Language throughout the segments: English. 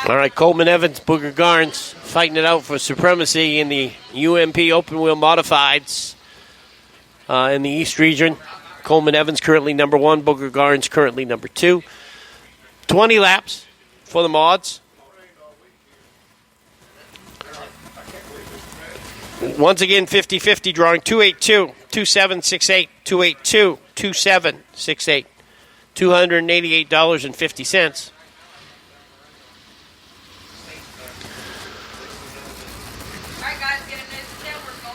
All right, Coleman Evans, Booger Garnes fighting it out for supremacy in the UMP Open Wheel Modifieds in the East region. Coleman Evans currently number 1, Booger Garnes currently number 2. 20 laps for the mods. Once again, 50-50 drawing 282-2768, 282-2768, $288.50.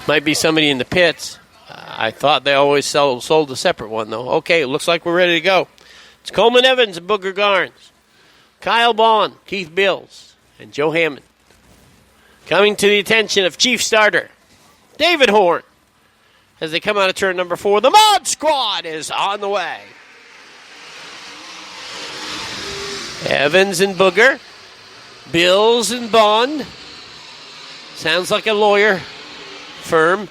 Might be somebody in the pits. I thought they always sold a separate one, though. Okay, it looks like we're ready to go. It's Coleman Evans and Booger Garnes, Kyle Bond, Keith Bills, and Joe Hammond. Coming to the attention of Chief Starter David Horn as they come out of turn number 4. The Mod Squad is on the way. Evans and Booger, Bills and Bond. Sounds like a lawyer firm.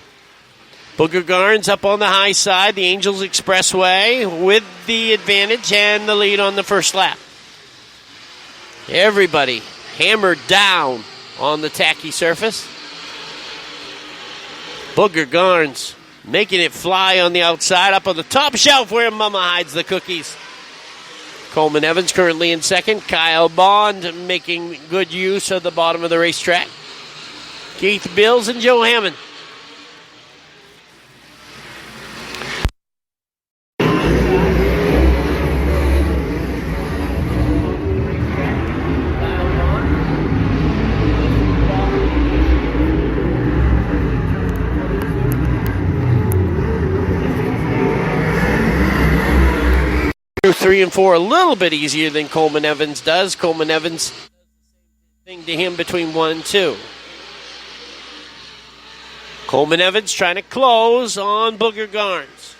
Booger Garnes up on the high side, the Angels Expressway with the advantage and the lead on the first lap. Everybody hammered down on the tacky surface. Booger Garnes making it fly on the outside, up on the top shelf where Mama hides the cookies. Coleman Evans currently in second. Kyle Bond making good use of the bottom of the racetrack. Keith Bills and Joe Hammond. Through 3 and 4 a little bit easier than Coleman Evans does. Coleman Evans thing to him between 1 and 2. Coleman Evans trying to close on Booger Garnes.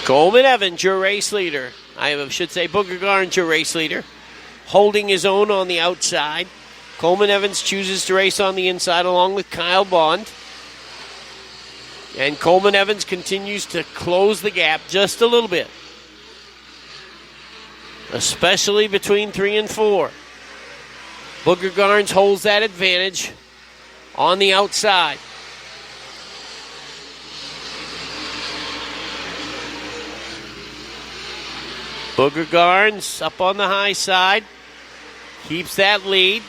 Coleman Evans, your race leader. I should say Booger Garnes, your race leader. Holding his own on the outside. Coleman Evans chooses to race on the inside along with Kyle Bond. And Coleman Evans continues to close the gap just a little bit, especially between 3 and 4. Booger Garnes holds that advantage on the outside. Booger Garnes up on the high side, keeps that lead.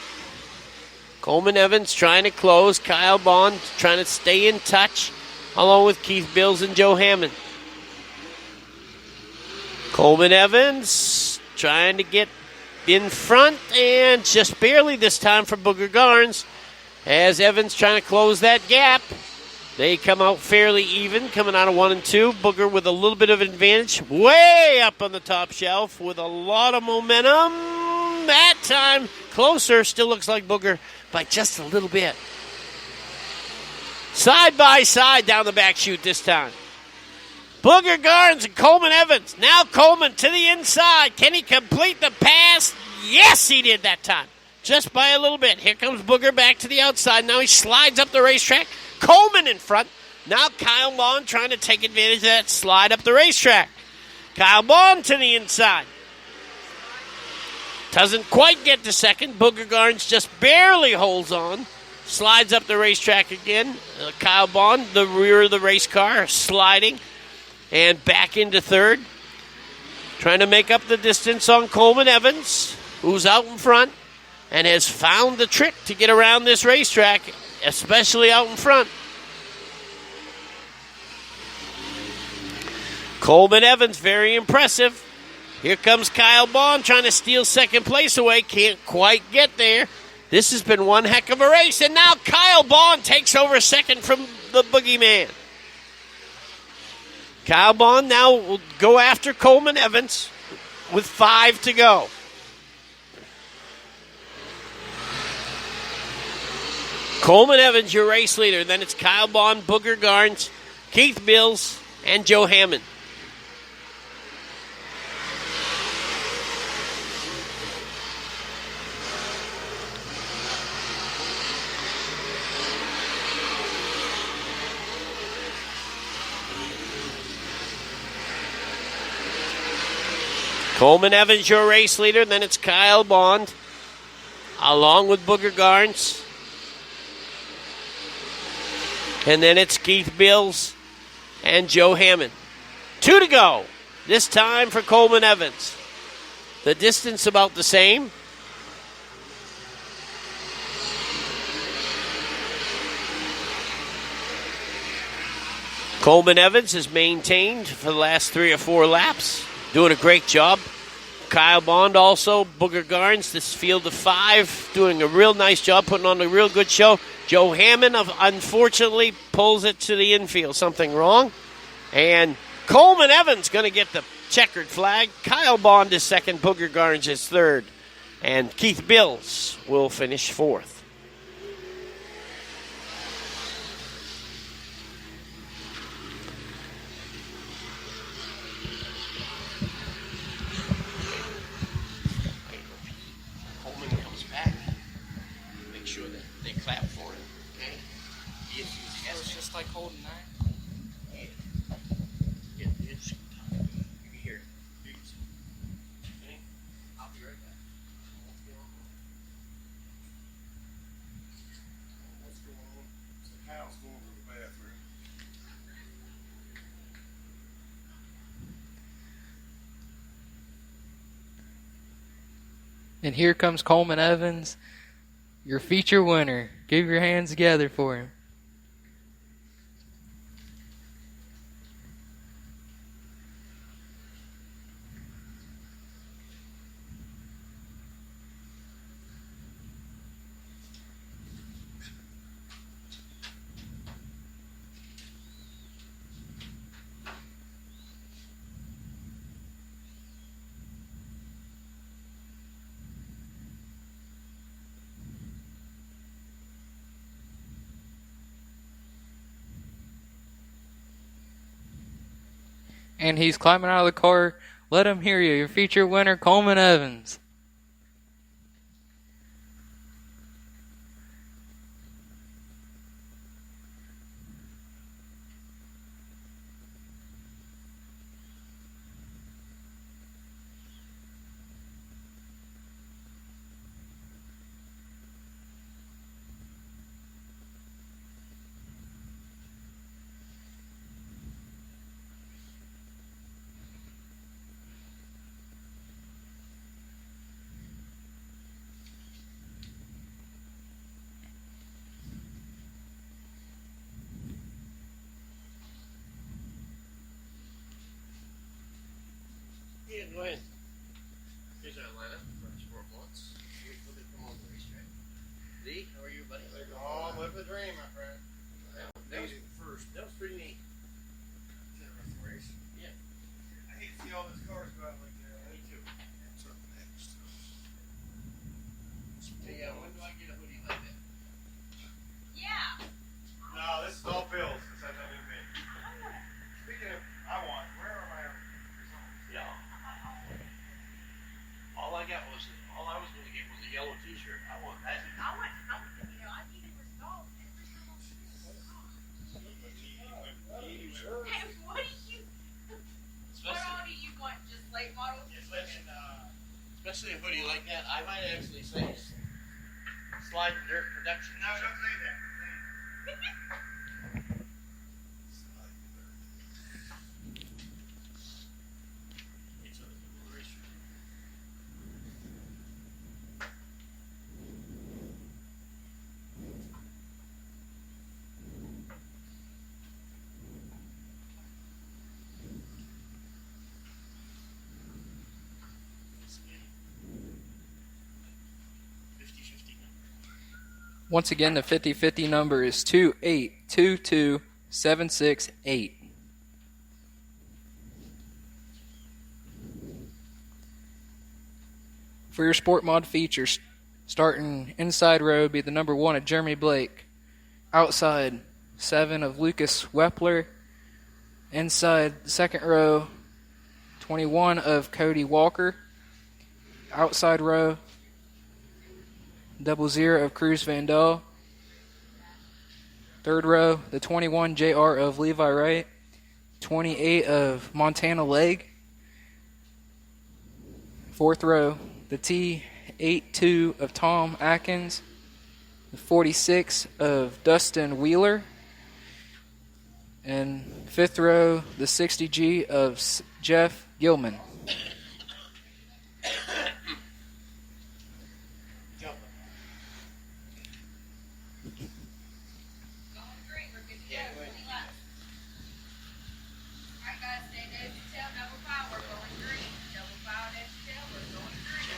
Coleman Evans trying to close. Kyle Bond trying to stay in touch along with Keith Bills and Joe Hammond. Coleman Evans trying to get in front and just barely this time for Booger Garnes as Evans trying to close that gap. They come out fairly even, coming out of 1 and 2. Booger with a little bit of advantage, way up on the top shelf with a lot of momentum. That time closer, still looks like Booger by just a little bit. Side by side down the back chute this time. Booger Garnes and Coleman Evans. Now Coleman to the inside. Can he complete the pass? Yes, he did that time. Just by a little bit. Here comes Booger back to the outside. Now he slides up the racetrack. Coleman in front. Now Kyle Bond trying to take advantage of that slide up the racetrack. Kyle Bond to the inside. Doesn't quite get to second. Booger Garnes just barely holds on. Slides up the racetrack again. Kyle Bond, the rear of the race car, sliding. And back into third. Trying to make up the distance on Coleman Evans, who's out in front and has found the trick to get around this racetrack, especially out in front. Coleman Evans, very impressive. Here comes Kyle Bond trying to steal second place away. Can't quite get there. This has been one heck of a race. And now Kyle Bond takes over second from the boogeyman. Kyle Bond now will go after Coleman Evans with 5 to go. Coleman Evans, your race leader. Then it's Kyle Bond, Booger Garnes, Keith Bills, and Joe Hammond. Coleman Evans, your race leader. Then it's Kyle Bond, along with Booger Garns. And then it's Keith Bills and Joe Hammond. 2 to go. This time for Coleman Evans. The distance about the same. Coleman Evans has maintained for the last 3 or 4 laps. Doing a great job. Kyle Bond also, Booger Garns, this field of 5, doing a real nice job, putting on a real good show. Joe Hammond, unfortunately, pulls it to the infield. Something wrong. And Coleman Evans going to get the checkered flag. Kyle Bond is second. Booger Garns is third. And Keith Bills will finish fourth. Like holding that. I'll be right back. What's going on? So Kyle's going to the bathroom. And here comes Coleman Evans, your feature winner. Give your hands together for him. And he's climbing out of the car. Let him hear you. Your feature winner, Coleman Evans. Yeah, go ahead. Here's our lineup for Sport Blunts. Wait till they come on the racetrack. Lee, how are you, buddy? Oh, live the dream, my friend. That was first. That was pretty neat. Yeah. I hate to see all those cars go out like that. Me too. What's up next? Hey, when do I get a hoodie like that? Yeah. No, this is all Bills. This has nothing to do with me. Speaking of, I want. Where are my results? Yeah. All I was going to get was a yellow T-shirt. I want that. I needed results every time I'm Hey, what do you, what all do you want? Just late models? Especially a hoodie like that. I might actually say Slide Dirt Production. No, don't say that. It's a little racer. Once again, the 50-50 number is 2822768. For your Sport Mod features, starting inside row be the number 1 of Jeremy Blake. Outside, 7 of Lucas Wepler. Inside the second row, 21 of Cody Walker. Outside row, 00 of Cruz Vandal. Third row, the 21 JR of Levi Wright. 28 of Montana Leg. Fourth row, the T82 of Tom Atkins, the 46 of Dustin Wheeler, and fifth row, the 60G of Jeff Gilman. Going green. We're good to go. 20 laps. All right, guys, stay nose to tail, double power. We're going green. Double power, nose to tail. We're going green.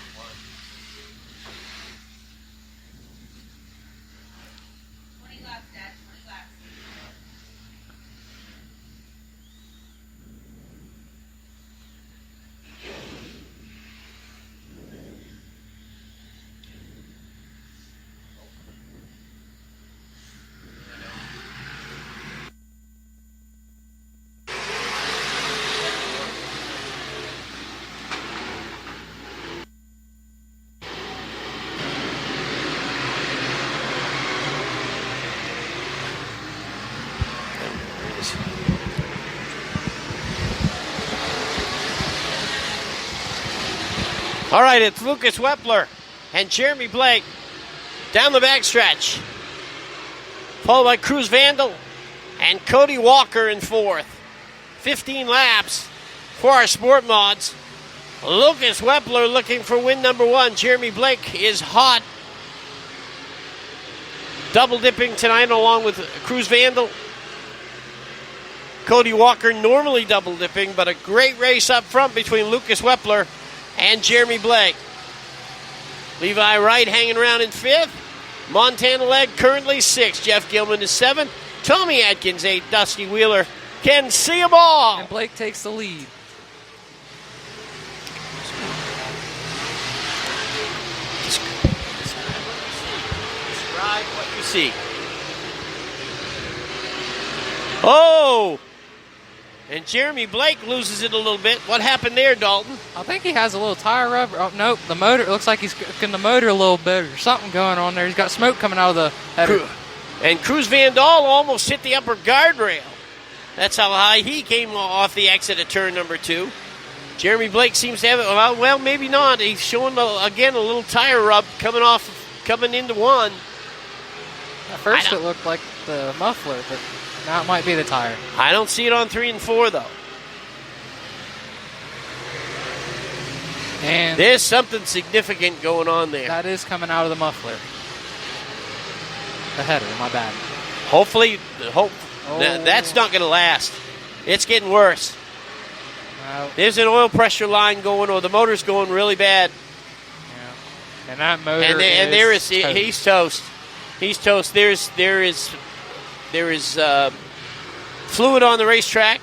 20 laps, Dad. 20 laps. All right, it's Lucas Wepler and Jeremy Blake down the backstretch, followed by Cruz Vandal and Cody Walker in fourth. 15 laps for our Sport Mods. Lucas Wepler looking for win number one. Jeremy Blake is hot. Double dipping tonight along with Cruz Vandal. Cody Walker normally double dipping, but a great race up front between Lucas Wepler and Jeremy Blake. Levi Wright hanging around in fifth. Montana Leg currently sixth. Jeff Gilman is seventh. Tommy Atkins eighth. Dusty Wheeler can see them all. And Blake takes the lead. Describe what you see. Oh! And Jeremy Blake loses it a little bit. What happened there, Dalton? I think he has a little tire rub. Oh, nope, the motor. It looks like he's cooking the motor a little bit or something going on there. He's got smoke coming out of the header. And Cruz Van Dahl almost hit the upper guardrail. That's how high he came off the exit at turn number 2. Jeremy Blake seems to have it. Well, maybe not. He's showing, again, a little tire rub coming into one. At first it looked like the muffler, but now it might be the tire. I don't see it on 3 and 4, though. And there's something significant going on there. That is coming out of the muffler. The header, my bad. Hopefully, that's not going to last. It's getting worse. There's an oil pressure line going, or the motor's going really bad. Yeah. And that motor he's toast. He's toast. There is fluid on the racetrack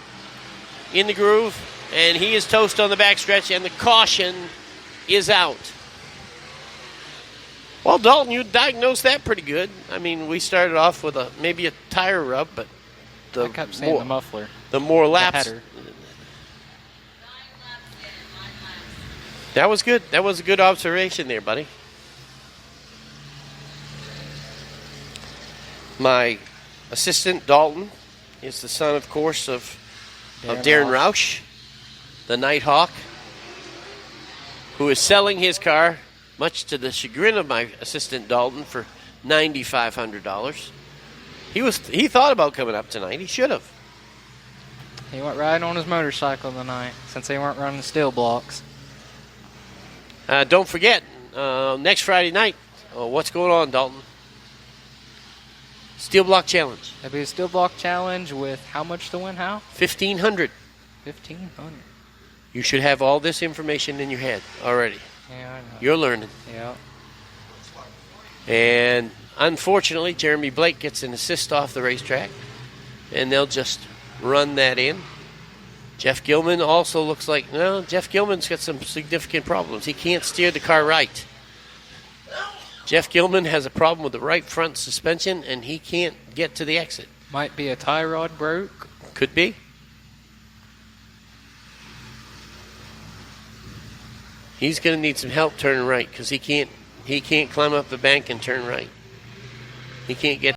in the groove, and he is toast on the backstretch, and the caution is out. Well, Dalton, you diagnosed that pretty good. I mean, we started off with maybe a tire rub, but I kept saying the muffler. The more laps. The header. That was good. That was a good observation there, buddy. My assistant, Dalton, is the son, of course, of Darren Roush, the Nighthawk, who is selling his car, much to the chagrin of my assistant, Dalton, for $9,500. He thought about coming up tonight. He should have. He went riding on his motorcycle tonight, since they weren't running steel blocks. Don't forget, next Friday night, what's going on, Dalton? Steel Block Challenge. It'll be a Steel Block Challenge with how much to win, Hal? $1,500. $1,500. You should have all this information in your head already. Yeah, I know. You're learning. Yeah. And unfortunately, Jeremy Blake gets an assist off the racetrack, and they'll just run that in. Jeff Gilman also looks like, Jeff Gilman's got some significant problems. He can't steer the car right. Jeff Gilman has a problem with the right front suspension, and he can't get to the exit. Might be a tie rod broke. Could be. He's going to need some help turning right, because he can't climb up the bank and turn right. He can't get